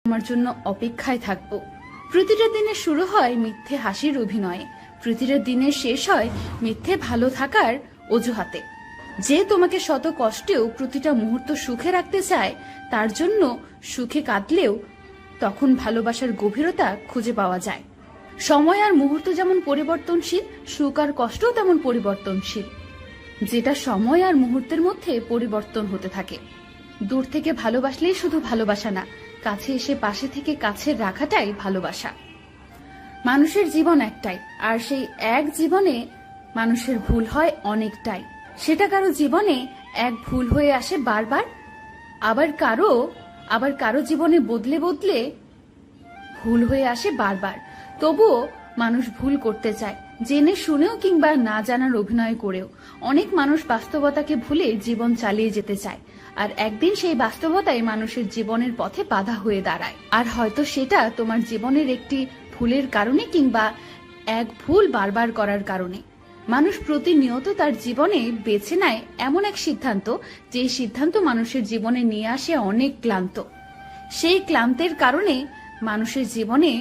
তোমার জন্য অপেক্ষায় থাকবো। প্রতিটা দিনের শুরু হয় মিথ্যে হাসির অভিনয়ে, প্রতিটা দিনের শেষ হয় মিথ্যে ভালো থাকার অজুহাতে। যে তোমাকে শত কষ্টেও প্রতিটা মুহূর্ত সুখে রাখতে চায়, তার জন্য সুখে কাটলেও তখন ভালোবাসার গভীরতা খুঁজে পাওয়া যায়। সময় আর মুহূর্ত যেমন পরিবর্তনশীল, সুখ আর কষ্টও তেমন পরিবর্তনশীল, যেটা সময় আর মুহূর্তের মধ্যে পরিবর্তন হতে থাকে। দূর থেকে ভালোবাসলেই শুধু ভালোবাসা না, কাছে এসে পাশে থেকে কাছে রাখাটাই ভালোবাসা। মানুষের জীবন একটাই, আর সেই এক জীবনে মানুষের ভুল হয় অনেকটাই। সেটা কারো জীবনে এক ভুল হয়ে আসে বারবার, আবার কারো জীবনে বদলে বদলে ভুল হয়ে আসে বারবার। তবুও মানুষ ভুল করতে চায়, জেনে শুনেও কিংবা না জানার অভিনয় করেও। অনেক মানুষ বাস্তবতাকে ভুলে জীবন চালিয়ে যেতে চায়, আর একদিন সেই বাস্তবতাই মানুষের জীবনের পথে বাধা হয়ে দাঁড়ায়। আর হয়তো সেটা তোমার জীবনের একটি ভুলের কারণে কিংবা এক ভুল বারবার করার কারণে। মানুষ প্রতিনিয়ত তার জীবনে বেছে নেয় এমন এক সিদ্ধান্ত, যে সিদ্ধান্ত মানুষের জীবনে নিয়ে আসে অনেক ক্লান্ত। সেই ক্লান্তের কারণে মানুষের জীবনে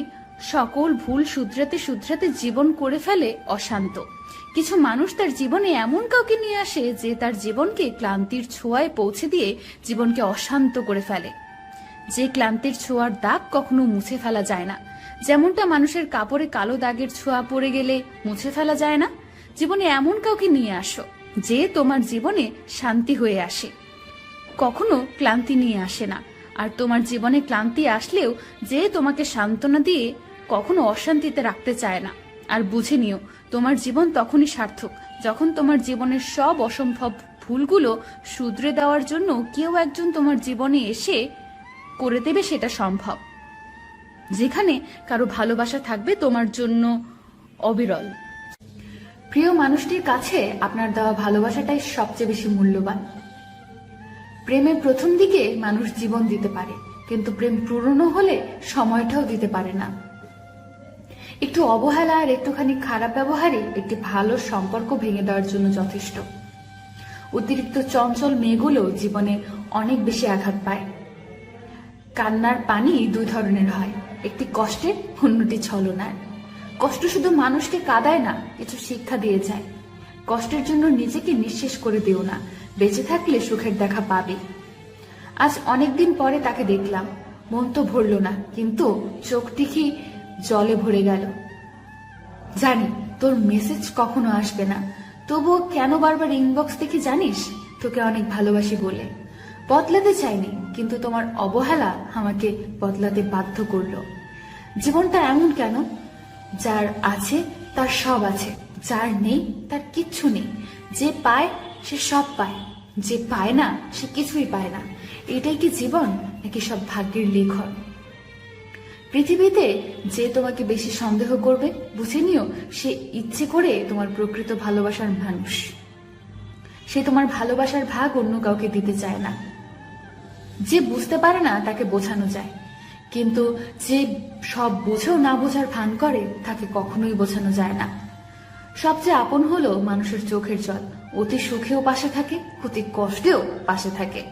সকল ভুল শুধরাতে শুধরাতে জীবন করে ফেলে অশান্ত। কিছু মানুষ তার জীবনে এমন কাউকে নিয়ে আসে যে তার জীবনকে ক্লান্তির ছোঁয়ায় পৌঁছে দিয়ে জীবনকে অশান্ত করে ফেলে। যে ক্লান্তির ছোঁয়ার দাগ কখনো মুছে ফেলা যায় না, যেমনটা মানুষের কাপড়ে কালো দাগের ছোঁয়া পড়ে গেলে মুছে ফেলা যায় না। জীবনে এমন কাউকে নিয়ে আসো যে তোমার জীবনে শান্তি হয়ে আসে, কখনো ক্লান্তি নিয়ে আসে না। আর তোমার জীবনে ক্লান্তি আসলেও যে তোমাকে সান্ত্বনা দিয়ে কখনো অশান্তিতে রাখতে চায় না। আর বুঝে নিও, তোমার জীবন তখনই সার্থক যখন তোমার জীবনের সব অসম্ভব ভুলগুলো শুধরে দেওয়ার জন্য কেউ একজন তোমার জীবনে এসে করে দেবে সেটা সম্ভব। যেখানে কারো ভালোবাসা থাকবে তোমার জন্য অবিরল। প্রিয় মানুষটির কাছে আপনার দেওয়া ভালোবাসাটাই সবচেয়ে বেশি মূল্যবান। প্রেমের প্রথম দিকে মানুষ জীবন দিতে পারে, কিন্তু প্রেম পুরনো হলে সময়টাও দিতে পারে না। একটু অবহেলা আর একটুখানি খারাপ ব্যবহারই একটি ভালো সম্পর্ক ভেঙে দেওয়ার জন্য যথেষ্ট। অতিরিক্ত চঞ্চল মেয়েগুলো জীবনে অনেক বেশি আঘাত পায়। কান্নার পানি দুই ধরনের হয়, একটি কষ্টের, অন্যটি ছলনার। কষ্ট শুধু মানুষকে কাঁদায় না, কিছু শিক্ষা দিয়ে যায়। কষ্টের জন্য নিজেকে নিঃশেষ করে দিও না, বেঁচে থাকলে সুখের দেখা পাবে। আজ অনেকদিন পরে তাকে দেখলাম, মন তো ভরল না, কিন্তু চোখটি কি জলে ভরে গেল। জানি তোর মেসেজ কখনো আসবে না, তবুও কেন বারবার ইনবক্স দেখি জানিস? তোকে অনেক ভালোবাসি বলে। বদলাতে চাইনি, কিন্তু তোমার অবহেলা আমাকে বদলাতে বাধ্য করলো। জীবনটা এমন কেন? যার আছে তার সব আছে, যার নেই তার কিচ্ছু নেই। যে পায় সে সব পায়, যে পায় না সে কিছুই পায় না। এটাই কি জীবন, নাকি সব ভাগ্যের লিখন? পৃথিবীতে যে তোমাকে বেশি সন্দেহ করবে, বুঝে নিও সে ইচ্ছে করে তোমার প্রকৃত ভালোবাসার মানুষ। সে তোমার ভালোবাসার ভাগ অন্য কাউকে দিতে চায় না। যে বুঝতে পারে না তাকে বোঝানো যায়, কিন্তু যে সব বুঝেও না বোঝার ভান করে তাকে কখনোই বোঝানো যায় না। সবচেয়ে আপন হলো মানুষের চোখের জল, অতি সুখেও পাশে থাকে, অতি কষ্টেও পাশে থাকে।